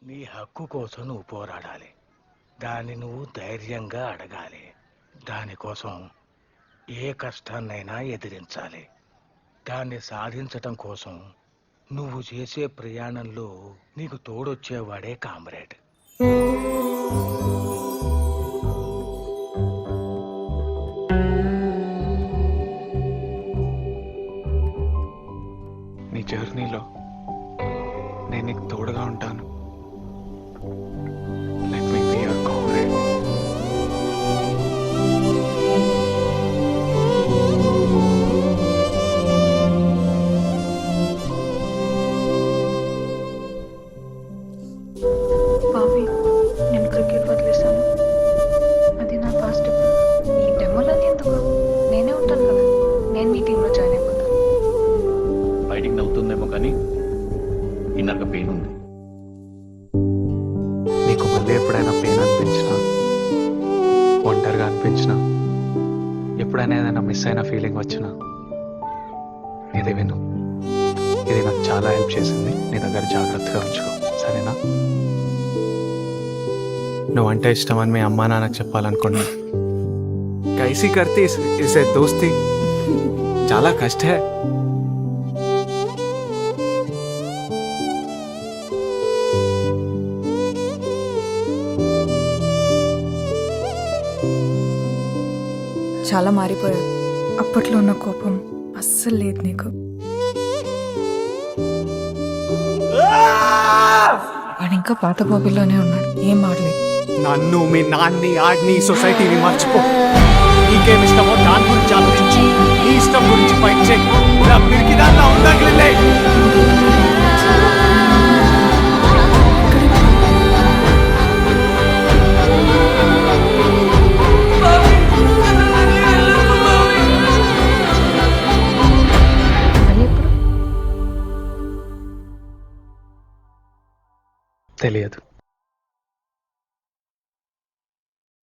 నీ హక్కు కోసం నువ్వు పోరాడాలి. దాన్ని నువ్వు ధైర్యంగా అడగాలి. దానికోసం ఏ కష్టాన్నైనా ఎదిరించాలి. దాన్ని సాధించటం కోసం నువ్వు చేసే ప్రయాణంలో నీకు తోడొచ్చేవాడే కామ్రేడ్. నీ జర్నీలో నేను నీకు తోడుగా ఉంటాను. Let me be your comrade. Bobby, నేను క్రికెట్ వదిలేశాను. అది నా పాస్ట్. ఈ డెమోలో ఎందుకు? నేనే ఉంటాను కదా. నేను మీ టీంలో జాయిన్ అయిపోతాను. బయటికి నవ్వుతుందేమో కానీ ఇన్నర్గా పెయిన్ ఉంది. నీకు మళ్ళీ ఎప్పుడైనా పెయిన్ అనిపించినా, ఒంటరిగా అనిపించినా, ఎప్పుడైనా ఏదైనా మిస్ అయిన ఫీలింగ్ వచ్చినా ఇది విను. ఇది నాకు చాలా హెల్ప్ చేసింది. నీ దగ్గర జాగ్రత్తగా ఉంచుకో, సరేనా? నువ్వంటే ఇష్టమని మీ అమ్మా నాన్నకు చెప్పాలనుకున్నా. కైసి కర్తీ ఇసే దోస్తి చాలా కష్ట హై. చాలా మారిపోయావు. అప్పట్లో ఉన్న కోపం అస్సలు లేదు నీకు. వాడు ఇంకా పాత బాబీలోనే ఉన్నాడు. ఏం మాడలేదు. నన్ను, మీ నాన్ని, ఆడిని, సొసైటీని మర్చిపో. నీకేం ఇష్టమో దాని గురించి ఆలోచించి నీ ఇష్టం గురించి ఫైట్ చేయి. పిరికిదాన్ని ఉందగిలే. తెలియదు.